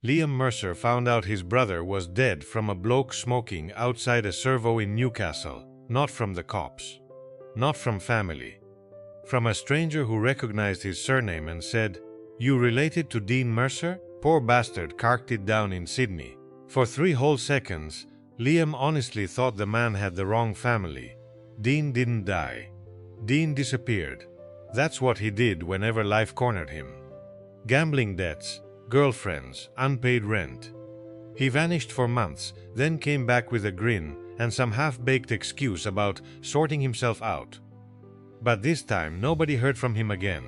Liam Mercer found out his brother was dead from a bloke smoking outside a servo in Newcastle, not from the cops, not from family. From a stranger who recognized his surname and said, "You related to Dean Mercer?" Poor bastard carked it down in Sydney. For 3 whole seconds, Liam honestly thought the man had the wrong family. Dean didn't die. Dean disappeared. That's what he did whenever life cornered him. Gambling debts, girlfriends, unpaid rent. He vanished for months, then came back with a grin and some half-baked excuse about sorting himself out. But this time nobody heard from him again.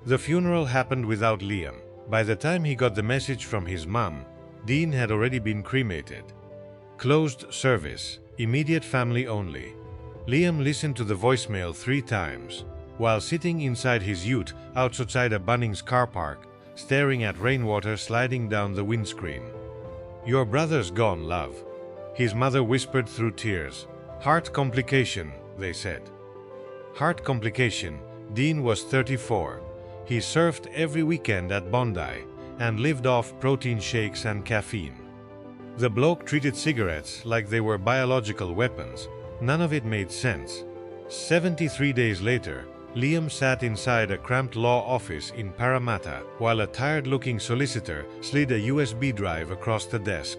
The funeral happened without Liam. By the time he got the message from his mum, Dean had already been cremated. Closed service, immediate family only. Liam listened to the voicemail 3 times, while sitting inside his ute outside a Bunnings car park, staring at rainwater sliding down the windscreen. "Your brother's gone, love," his mother whispered through tears. "Heart complication," they said. Heart complication. Dean was 34. He surfed every weekend at Bondi and lived off protein shakes and caffeine. The bloke treated cigarettes like they were biological weapons. None of it made sense. 73 days later, Liam sat inside a cramped law office in Parramatta while a tired-looking solicitor slid a USB drive across the desk.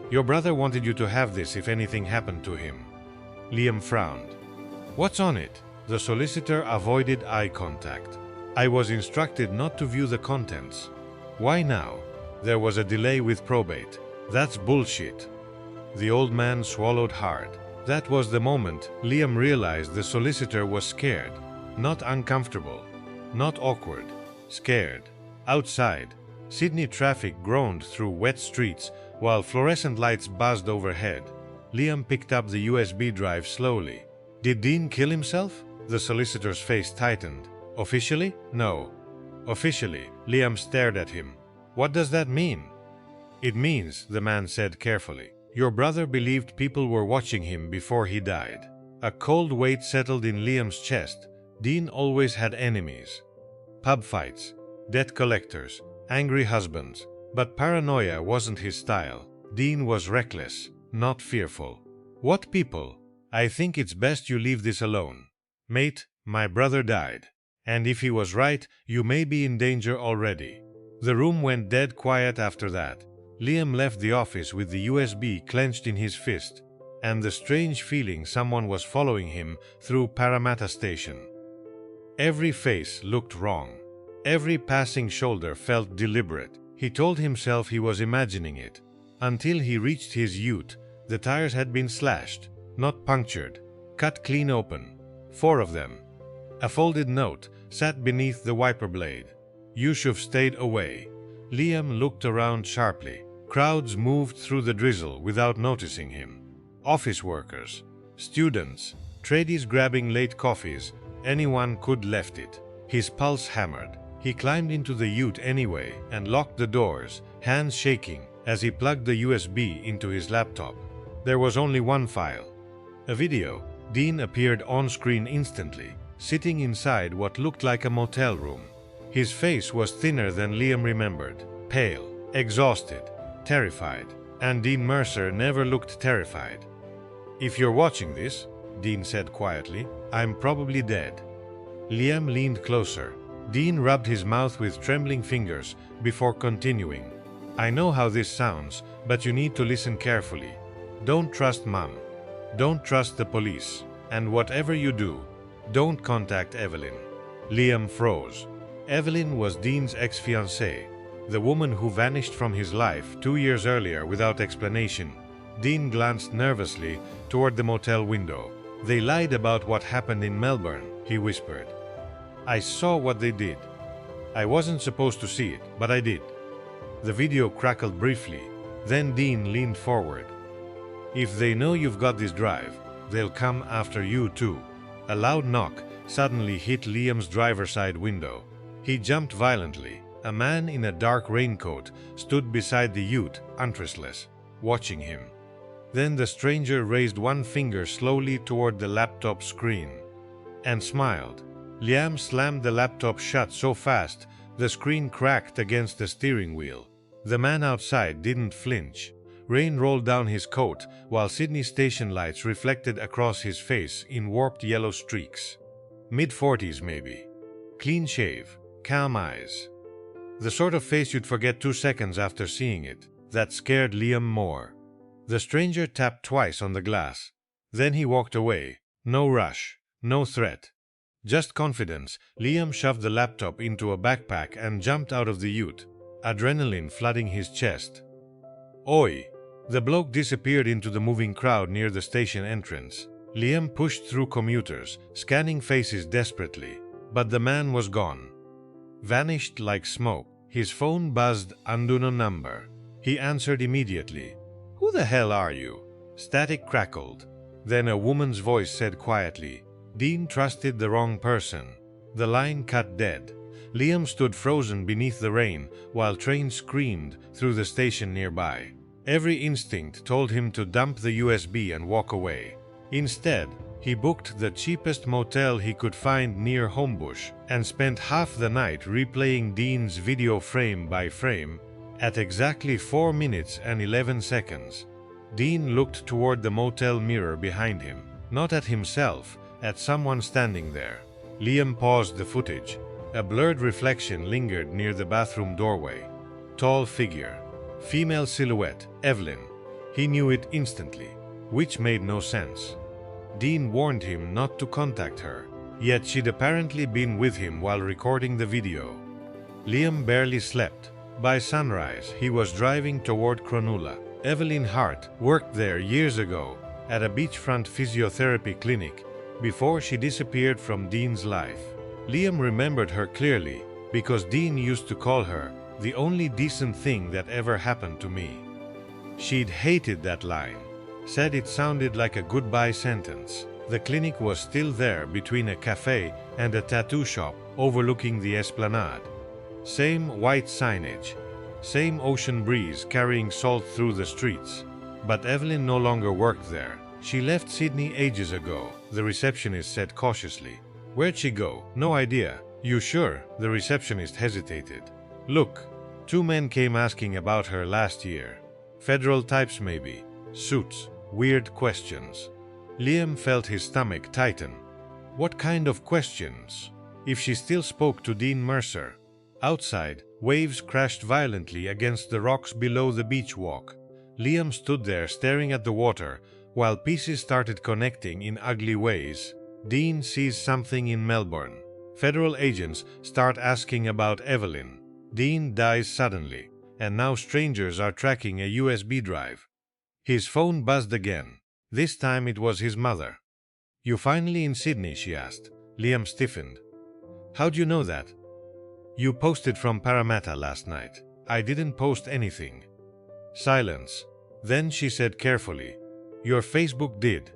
"Your brother wanted you to have this if anything happened to him." Liam frowned. "What's on it?" The solicitor avoided eye contact. "I was instructed not to view the contents." "Why now?" "There was a delay with probate." "That's bullshit." The old man swallowed hard. That was the moment Liam realized the solicitor was scared. Not uncomfortable, not awkward, scared. Outside, Sydney traffic groaned through wet streets while fluorescent lights buzzed overhead. Liam picked up the USB drive slowly. "Did Dean kill himself?" The solicitor's face tightened. "Officially? No." "Officially." Liam stared at him. "What does that mean?" "It means," the man said carefully, "your brother believed people were watching him before he died." A cold weight settled in Liam's chest. Dean always had enemies. Pub fights, debt collectors, angry husbands. But paranoia wasn't his style. Dean was reckless, not fearful. "What people?" "I think it's best you leave this alone. Mate, my brother died. And if he was right, you may be in danger already." The room went dead quiet after that. Liam left the office with the USB clenched in his fist, and the strange feeling someone was following him through Parramatta Station. Every face looked wrong. Every passing shoulder felt deliberate. He told himself he was imagining it. Until he reached his ute, the tires had been slashed, not punctured, cut clean open. 4 of them. A folded note sat beneath the wiper blade. "You should've stayed away." Liam looked around sharply. Crowds moved through the drizzle without noticing him. Office workers, students, tradies grabbing late coffees. Anyone could left it. His pulse hammered. He climbed into the ute anyway and locked the doors, hands shaking as he plugged the USB into his laptop. There was only one file. A video. Dean appeared on screen instantly, sitting inside what looked like a motel room. His face was thinner than Liam remembered, pale, exhausted, terrified, and Dean Mercer never looked terrified. "If you're watching this," Dean said quietly, "I'm probably dead." Liam leaned closer. Dean rubbed his mouth with trembling fingers before continuing. "I know how this sounds, but you need to listen carefully. Don't trust Mum. Don't trust the police. And whatever you do, don't contact Evelyn." Liam froze. Evelyn was Dean's ex-fiancée, the woman who vanished from his life 2 years earlier without explanation. Dean glanced nervously toward the motel window. "They lied about what happened in Melbourne," he whispered. "I saw what they did. I wasn't supposed to see it, but I did." The video crackled briefly. Then Dean leaned forward. "If they know you've got this drive, they'll come after you too." A loud knock suddenly hit Liam's driver's side window. He jumped violently. A man in a dark raincoat stood beside the ute, interestless, watching him. Then the stranger raised one finger slowly toward the laptop screen and smiled. Liam slammed the laptop shut so fast the screen cracked against the steering wheel. The man outside didn't flinch. Rain rolled down his coat while Sydney station lights reflected across his face in warped yellow streaks. Mid-40s maybe. Clean shave, calm eyes. The sort of face you'd forget 2 seconds after seeing it. That scared Liam more. The stranger tapped twice on the glass. Then he walked away. No rush, no threat. Just confidence. Liam shoved the laptop into a backpack and jumped out of the ute, adrenaline flooding his chest. Oi! The bloke disappeared into the moving crowd near the station entrance. Liam pushed through commuters, scanning faces desperately. But the man was gone. Vanished like smoke. His phone buzzed. Unknown number. He answered immediately. "Who the hell are you?" Static crackled. Then a woman's voice said quietly, "Dean trusted the wrong person." The line cut dead. Liam stood frozen beneath the rain while trains screamed through the station nearby. Every instinct told him to dump the USB and walk away. Instead, he booked the cheapest motel he could find near Homebush and spent half the night replaying Dean's video frame by frame. At exactly 4 minutes and 11 seconds, Dean looked toward the motel mirror behind him, not at himself, at someone standing there. Liam paused the footage. A blurred reflection lingered near the bathroom doorway. Tall figure. Female silhouette, Evelyn. He knew it instantly, which made no sense. Dean warned him not to contact her, yet she'd apparently been with him while recording the video. Liam barely slept. By sunrise, he was driving toward Cronulla. Evelyn Hart worked there years ago at a beachfront physiotherapy clinic before she disappeared from Dean's life. Liam remembered her clearly because Dean used to call her the only decent thing that ever happened to me. She'd hated that line, said it sounded like a goodbye sentence. The clinic was still there between a cafe and a tattoo shop overlooking the esplanade. Same white signage, same ocean breeze carrying salt through the streets. But Evelyn no longer worked there. She left Sydney ages ago, the receptionist said cautiously. Where'd she go? No idea. You sure? The receptionist hesitated. Look, 2 men came asking about her last year. Federal types maybe. Suits. Weird questions. Liam felt his stomach tighten. What kind of questions? If she still spoke to Dean Mercer. Outside, waves crashed violently against the rocks below the beach walk. Liam stood there staring at the water while pieces started connecting in ugly ways. Dean sees something in Melbourne. Federal agents start asking about Evelyn. Dean dies suddenly, and now strangers are tracking a USB drive. His phone buzzed again. This time it was his mother. "You finally in Sydney?" she asked. Liam stiffened. "How'd you know that?" "You posted from Parramatta last night." "I didn't post anything." Silence. Then she said carefully, "Your Facebook did."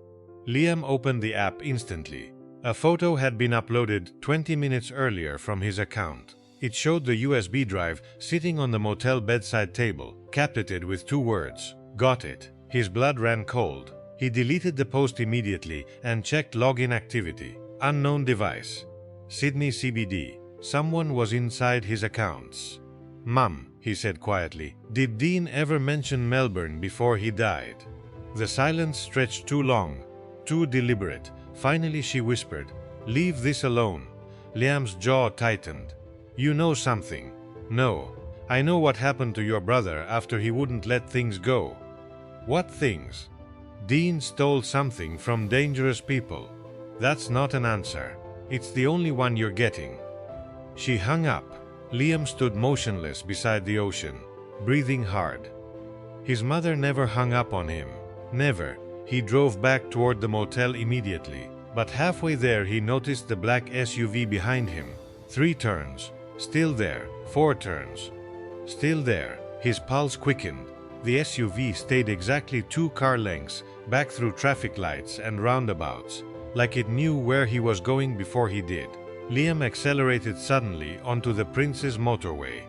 Liam opened the app instantly. A photo had been uploaded 20 minutes earlier from his account. It showed the USB drive sitting on the motel bedside table, capted with 2 words, "Got it." His blood ran cold. He deleted the post immediately and checked login activity. Unknown device. Sydney CBD. Someone was inside his accounts. "Mum," he said quietly, "did Dean ever mention Melbourne before he died?" The silence stretched too long, too deliberate. Finally she whispered, "Leave this alone." Liam's jaw tightened. "You know something." "No. I know what happened to your brother after he wouldn't let things go." "What things?" "Dean stole something from dangerous people." "That's not an answer. It's the only one you're getting." She hung up. Liam stood motionless beside the ocean, breathing hard. His mother never hung up on him. Never. He drove back toward the motel immediately. But halfway there he noticed the black SUV behind him. 3 turns. Still there. 4 turns. Still there. His pulse quickened. The SUV stayed exactly 2 car lengths back through traffic lights and roundabouts, like it knew where he was going before he did. Liam accelerated suddenly onto the Prince's motorway.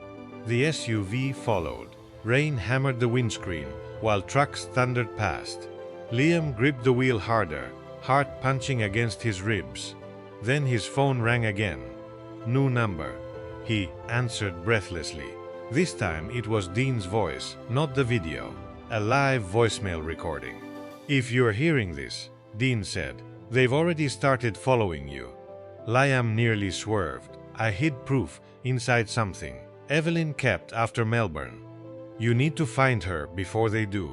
The SUV followed. Rain hammered the windscreen while trucks thundered past. Liam gripped the wheel harder, heart punching against his ribs. Then his phone rang again. "New number." He answered breathlessly. This time it was Dean's voice, not the video. A live voicemail recording. "If you're hearing this," Dean said, "they've already started following you." Liam nearly swerved. "I hid proof inside something Evelyn kept after Melbourne. You need to find her before they do."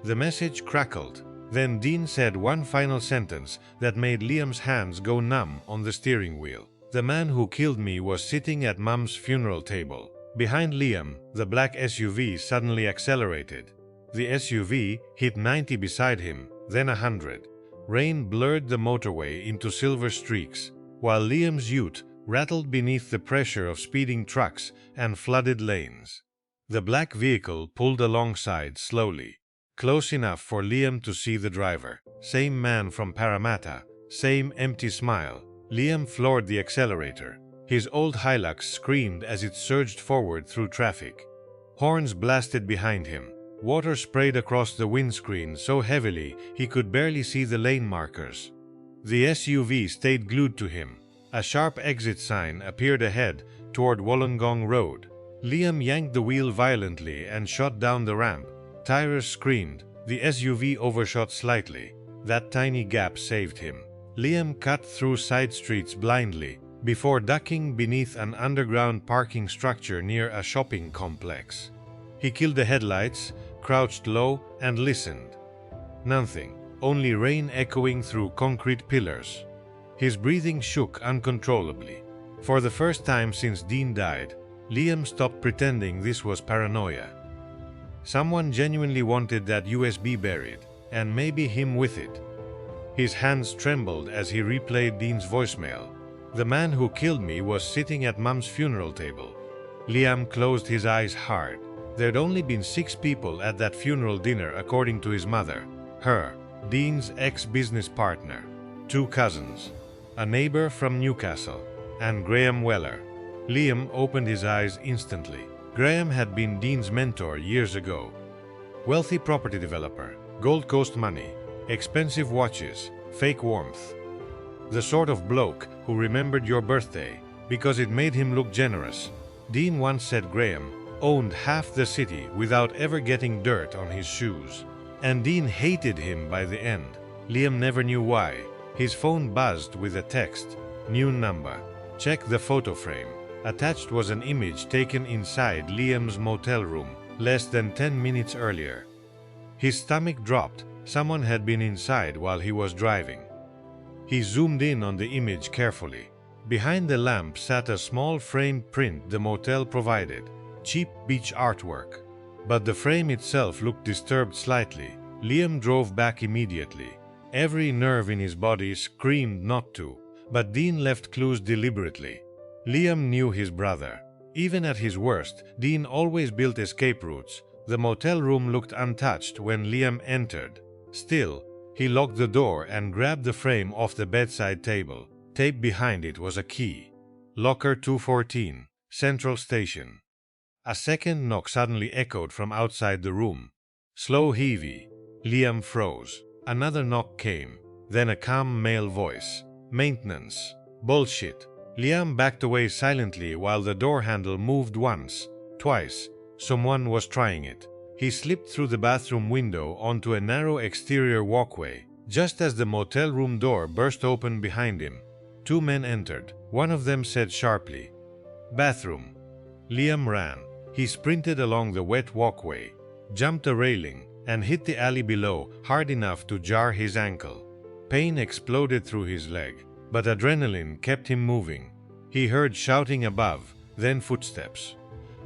The message crackled. Then Dean said one final sentence that made Liam's hands go numb on the steering wheel. "The man who killed me was sitting at Mum's funeral table." Behind Liam, the black SUV suddenly accelerated. The SUV hit 90 beside him, then 100. Rain blurred the motorway into silver streaks, while Liam's ute rattled beneath the pressure of speeding trucks and flooded lanes. The black vehicle pulled alongside slowly, close enough for Liam to see the driver. Same man from Parramatta, same empty smile. Liam floored the accelerator. His old Hilux screamed as it surged forward through traffic. Horns blasted behind him. Water sprayed across the windscreen so heavily he could barely see the lane markers. The SUV stayed glued to him. A sharp exit sign appeared ahead toward Wollongong Road. Liam yanked the wheel violently and shot down the ramp. Tyres screamed. The SUV overshot slightly. That tiny gap saved him. Liam cut through side streets blindly before ducking beneath an underground parking structure near a shopping complex. He killed the headlights, crouched low, and listened. Nothing, only rain echoing through concrete pillars. His breathing shook uncontrollably. For the first time since Dean died, Liam stopped pretending this was paranoia. Someone genuinely wanted that USB buried, and maybe him with it. His hands trembled as he replayed Dean's voicemail. "The man who killed me was sitting at Mum's funeral table." Liam closed his eyes hard. There'd only been 6 people at that funeral dinner according to his mother. Her, Dean's ex-business partner, 2 cousins, a neighbor from Newcastle, and Graham Weller. Liam opened his eyes instantly. Graham had been Dean's mentor years ago. Wealthy property developer, Gold Coast money, expensive watches, fake warmth. The sort of bloke who remembered your birthday because it made him look generous. Dean once said Graham owned half the city without ever getting dirt on his shoes. And Dean hated him by the end. Liam never knew why. His phone buzzed with a text. "New number. Check the photo frame." Attached was an image taken inside Liam's motel room less than 10 minutes earlier. His stomach dropped. Someone had been inside while he was driving. He zoomed in on the image carefully. Behind the lamp sat a small framed print the motel provided. Cheap beach artwork. But the frame itself looked disturbed slightly. Liam drove back immediately. Every nerve in his body screamed not to, but Dean left clues deliberately. Liam knew his brother. Even at his worst, Dean always built escape routes. The motel room looked untouched when Liam entered. Still, he locked the door and grabbed the frame off the bedside table. Taped behind it was a key. Locker 214, Central Station. A second knock suddenly echoed from outside the room. Slow heavy. Liam froze. Another knock came. Then a calm male voice. "Maintenance." "Bullshit." Liam backed away silently while the door handle moved once, twice. Someone was trying it. He slipped through the bathroom window onto a narrow exterior walkway. Just as the motel room door burst open behind him, 2 men entered. One of them said sharply, "Bathroom." Liam ran. He sprinted along the wet walkway, jumped a railing, and hit the alley below hard enough to jar his ankle. Pain exploded through his leg, but adrenaline kept him moving. He heard shouting above, then footsteps.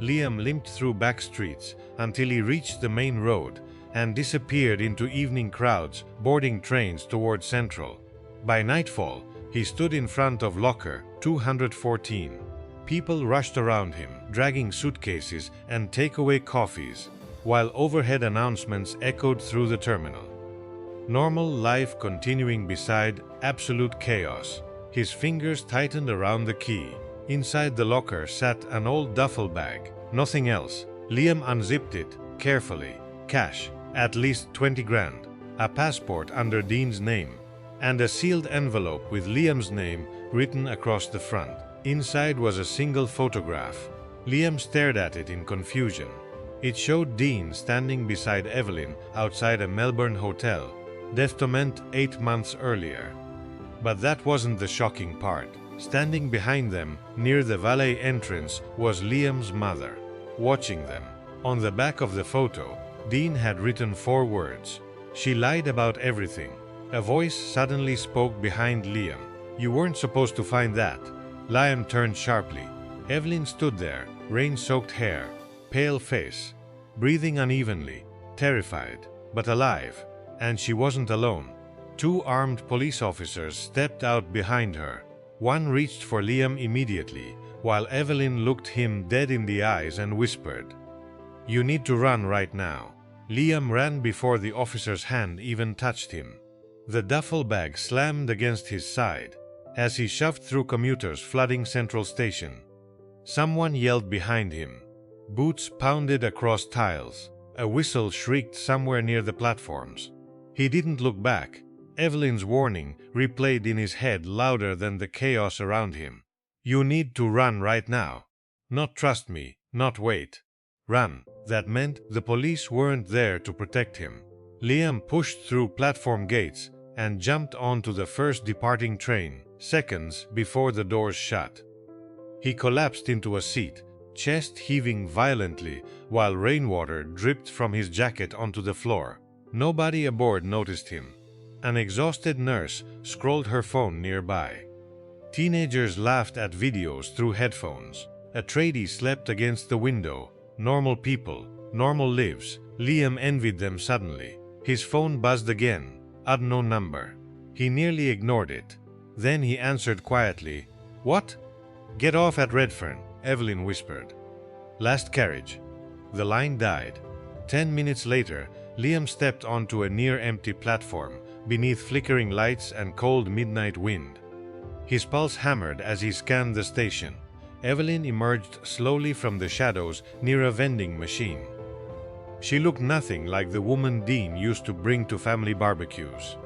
Liam limped through back streets until he reached the main road and disappeared into evening crowds boarding trains toward Central. By nightfall, he stood in front of locker 214. People rushed around him, dragging suitcases and takeaway coffees, while overhead announcements echoed through the terminal. Normal life continuing beside absolute chaos. His fingers tightened around the key. Inside the locker sat an old duffel bag. Nothing else. Liam unzipped it carefully. Cash, at least 20 grand. A passport under Dean's name. And a sealed envelope with Liam's name written across the front. Inside was a single photograph. Liam stared at it in confusion. It showed Dean standing beside Evelyn outside a Melbourne hotel, death-to-ment 8 months earlier. But that wasn't the shocking part. Standing behind them, near the valet entrance, was Liam's mother, watching them. On the back of the photo, Dean had written 4 words. She lied about everything. A voice suddenly spoke behind Liam. "You weren't supposed to find that." Liam turned sharply. Evelyn stood there, rain-soaked hair, pale face, breathing unevenly, terrified, but alive. And she wasn't alone. 2 armed police officers stepped out behind her. One reached for Liam immediately, while Evelyn looked him dead in the eyes and whispered, "You need to run right now." Liam ran before the officer's hand even touched him. The duffel bag slammed against his side as he shoved through commuters flooding Central Station. Someone yelled behind him. Boots pounded across tiles. A whistle shrieked somewhere near the platforms. He didn't look back. Evelyn's warning replayed in his head louder than the chaos around him. "You need to run right now. Not trust me, not wait. Run." That meant the police weren't there to protect him. Liam pushed through platform gates and jumped onto the first departing train, seconds before the doors shut. He collapsed into a seat, chest heaving violently while rainwater dripped from his jacket onto the floor. Nobody aboard noticed him. An exhausted nurse scrolled her phone nearby. Teenagers laughed at videos through headphones. A tradie slept against the window. Normal people, normal lives. Liam envied them suddenly. His phone buzzed again. Unknown number. He nearly ignored it. Then he answered quietly. "What?" "Get off at Redfern," Evelyn whispered. "Last carriage." The line died. 10 minutes later, Liam stepped onto a near-empty platform, beneath flickering lights and cold midnight wind. His pulse hammered as he scanned the station. Evelyn emerged slowly from the shadows near a vending machine. She looked nothing like the woman Dean used to bring to family barbecues.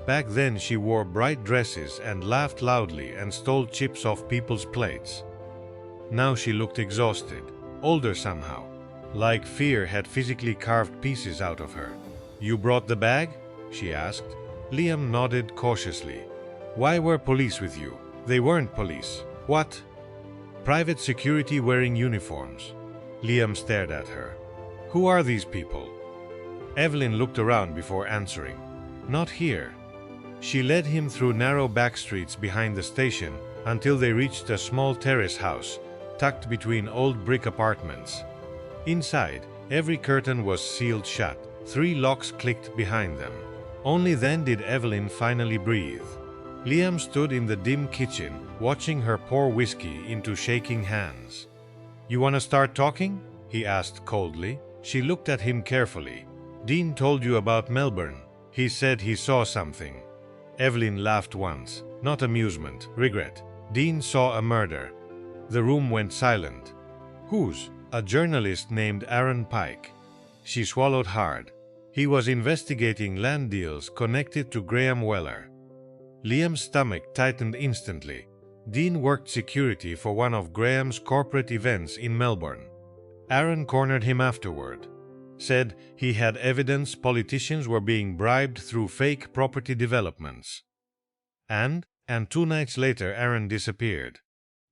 Back then she wore bright dresses and laughed loudly and stole chips off people's plates. Now she looked exhausted, older somehow, like fear had physically carved pieces out of her. "You brought the bag?" she asked. Liam nodded cautiously. "Why were police with you?" "They weren't police." "What?" "Private security wearing uniforms." Liam stared at her. "Who are these people?" Evelyn looked around before answering. "Not here." She led him through narrow back streets behind the station until they reached a small terrace house tucked between old brick apartments. Inside, every curtain was sealed shut. 3 locks clicked behind them. Only then did Evelyn finally breathe. Liam stood in the dim kitchen, watching her pour whiskey into shaking hands. "You want to start talking?" he asked coldly. She looked at him carefully. "Dean told you about Melbourne. He said he saw something." Evelyn laughed once. Not amusement, regret. "Dean saw a murder." The room went silent. "Whose?" "A journalist named Aaron Pike." She swallowed hard. "He was investigating land deals connected to Graham Weller." Liam's stomach tightened instantly. Dean worked security for one of Graham's corporate events in Melbourne. Aaron cornered him afterward. Said he had evidence politicians were being bribed through fake property developments. And 2 nights later Aaron disappeared.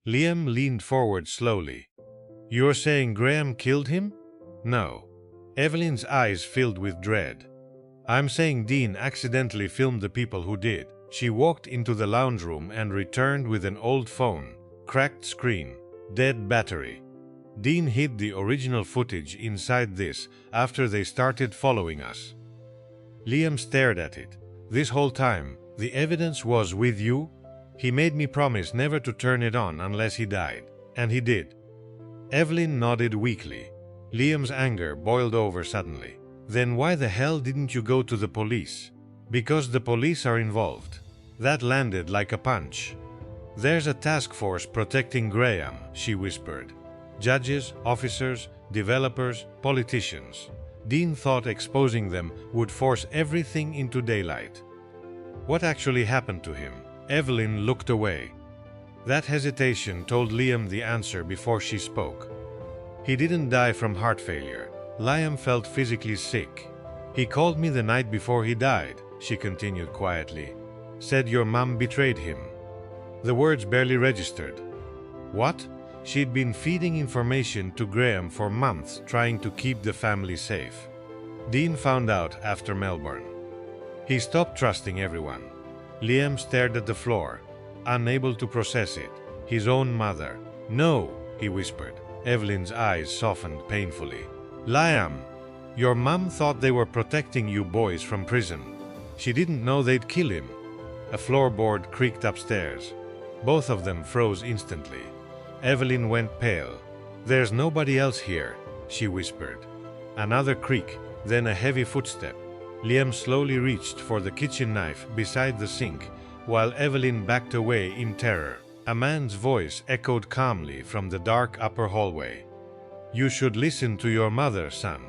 Liam leaned forward slowly. "You're saying Graham killed him?" "No." Evelyn's eyes filled with dread. "I'm saying Dean accidentally filmed the people who did." She walked into the lounge room and returned with an old phone, cracked screen, dead battery. Dean hid the original footage inside this after they started following us. Liam stared at it. "This whole time, the evidence was with you?" "He made me promise never to turn it on unless he died. And he did." Evelyn nodded weakly. Liam's anger boiled over suddenly. "Then why the hell didn't you go to the police?" "Because the police are involved." That landed like a punch. "There's a task force protecting Graham," she whispered. "Judges, officers, developers, politicians." Dean thought exposing them would force everything into daylight. What actually happened to him? Evelyn looked away. That hesitation told Liam the answer before she spoke. He didn't die from heart failure. Liam felt physically sick. He called me the night before he died, she continued quietly. Said your mum betrayed him. The words barely registered. What? She'd been feeding information to Graham for months, trying to keep the family safe. Dean found out after Melbourne. He stopped trusting everyone. Liam stared at the floor, unable to process it. His own mother. No, he whispered. Evelyn's eyes softened painfully. Liam, your mum thought they were protecting you boys from prison. She didn't know they'd kill him. A floorboard creaked upstairs. Both of them froze instantly. Evelyn went pale. There's nobody else here, she whispered. Another creak, then a heavy footstep. Liam slowly reached for the kitchen knife beside the sink, while Evelyn backed away in terror. A man's voice echoed calmly from the dark upper hallway. You should listen to your mother, son.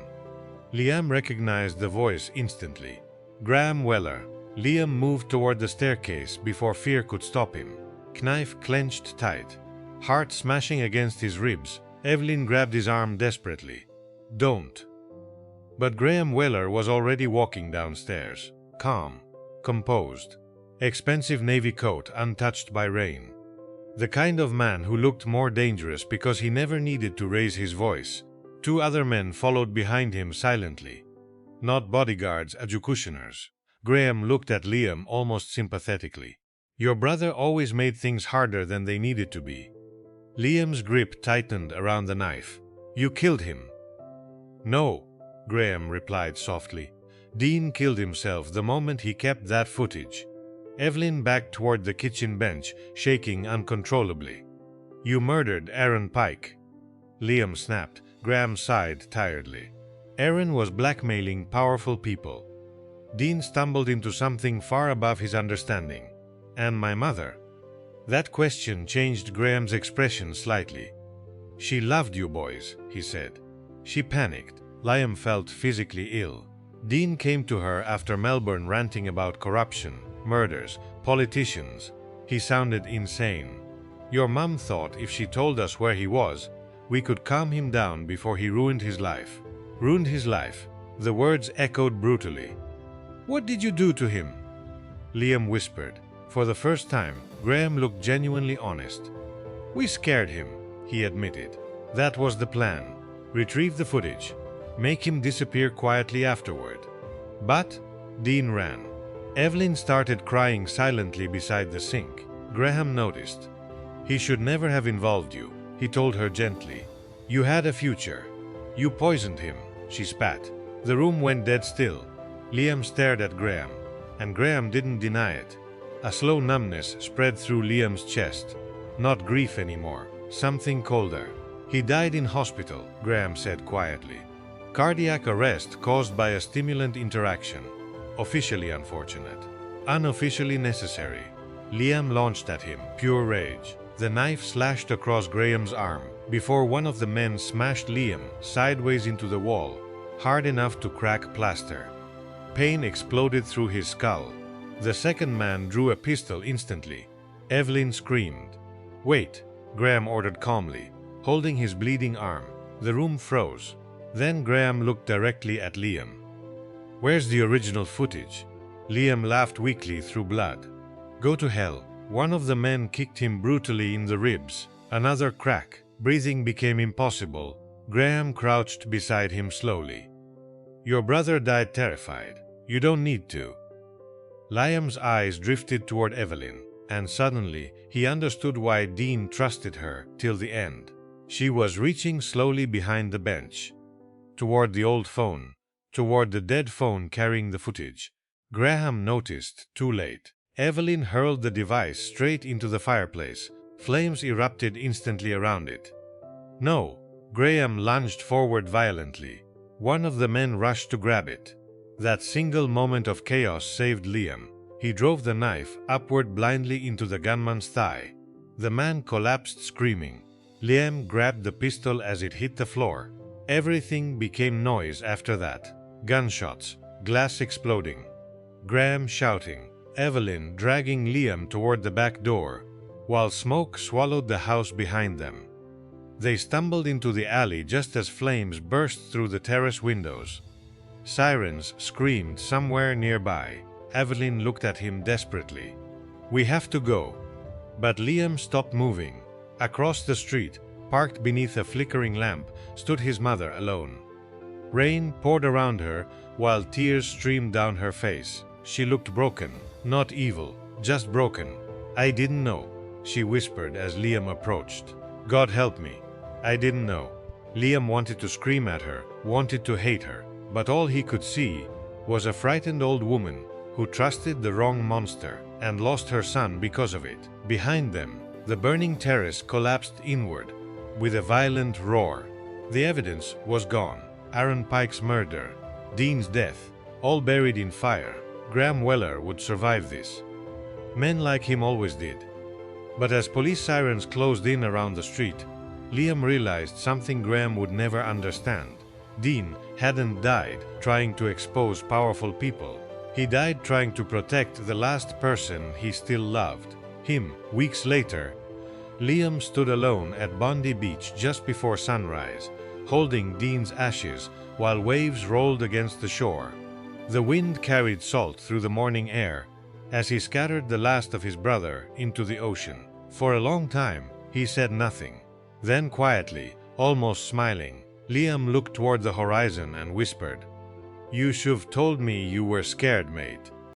Liam recognized the voice instantly. Graham Weller. Liam moved toward the staircase before fear could stop him. Knife clenched tight. Heart smashing against his ribs, Evelyn grabbed his arm desperately. Don't. But Graham Weller was already walking downstairs, calm, composed. Expensive navy coat untouched by rain. The kind of man who looked more dangerous because he never needed to raise his voice. Two other men followed behind him silently. Not bodyguards, executioners. Graham looked at Liam almost sympathetically. Your brother always made things harder than they needed to be. Liam's grip tightened around the knife. You killed him. No, Graham replied softly. Dean killed himself the moment he kept that footage. Evelyn backed toward the kitchen bench, shaking uncontrollably. You murdered Aaron Pike. Liam snapped. Graham sighed tiredly. Aaron was blackmailing powerful people. Dean stumbled into something far above his understanding. And my mother? That question changed Graham's expression slightly. She loved you boys, he said. She panicked. Liam felt physically ill. Dean came to her after Melbourne ranting about corruption, murders, politicians. He sounded insane. Your mum thought if she told us where he was, we could calm him down before he ruined his life. Ruined his life. The words echoed brutally. What did you do to him? Liam whispered. For the first time, Graham looked genuinely honest. We scared him, he admitted. That was the plan. Retrieve the footage. Make him disappear quietly afterward. But Dean ran. Evelyn started crying silently beside the sink. Graham noticed. He should never have involved you, he told her gently. You had a future. You poisoned him, she spat. The room went dead still. Liam stared at Graham, and Graham didn't deny it. A slow numbness spread through Liam's chest. Not grief anymore, something colder. He died in hospital, Graham said quietly. Cardiac arrest caused by a stimulant interaction. Officially unfortunate. Unofficially necessary. Liam launched at him, pure rage. The knife slashed across Graham's arm, before one of the men smashed Liam sideways into the wall, hard enough to crack plaster. Pain exploded through his skull. The second man drew a pistol instantly. Evelyn screamed. Wait, Graham ordered calmly, holding his bleeding arm. The room froze. Then Graham looked directly at Liam. Where's the original footage? Liam laughed weakly through blood. Go to hell. One of the men kicked him brutally in the ribs. Another crack. Breathing became impossible. Graham crouched beside him slowly. Your brother died terrified. You don't need to. Liam's eyes drifted toward Evelyn, and suddenly he understood why Dean trusted her till the end. She was reaching slowly behind the bench, toward the old phone, toward the dead phone carrying the footage. Graham noticed, too late. Evelyn hurled the device straight into the fireplace. Flames erupted instantly around it. No, Graham lunged forward violently. One of the men rushed to grab it. That single moment of chaos saved Liam. He drove the knife upward blindly into the gunman's thigh. The man collapsed screaming. Liam grabbed the pistol as it hit the floor. Everything became noise after that. Gunshots, glass exploding. Graham shouting. Evelyn dragging Liam toward the back door, while smoke swallowed the house behind them. They stumbled into the alley just as flames burst through the terrace windows. Sirens screamed somewhere nearby. Evelyn looked at him desperately. "We have to go." But Liam stopped moving. Across the street, parked beneath a flickering lamp, stood his mother alone. Rain poured around her while tears streamed down her face. She looked broken, not evil, just broken. "I didn't know," she whispered as Liam approached. "God help me. I didn't know." Liam wanted to scream at her, wanted to hate her, but all he could see was a frightened old woman who trusted the wrong monster and lost her son because of it. Behind them, the burning terrace collapsed inward with a violent roar. The evidence was gone. Aaron Pike's murder, Dean's death, all buried in fire. Graham Weller would survive this. Men like him always did. But as police sirens closed in around the street, Liam realized something Graham would never understand. Dean hadn't died trying to expose powerful people. He died trying to protect the last person he still loved, him. Weeks later, Liam stood alone at Bondi Beach just before sunrise, holding Dean's ashes while waves rolled against the shore. The wind carried salt through the morning air as he scattered the last of his brother into the ocean. For a long time, he said nothing. Then quietly, almost smiling, Liam looked toward the horizon and whispered, "You should've told me you were scared, mate."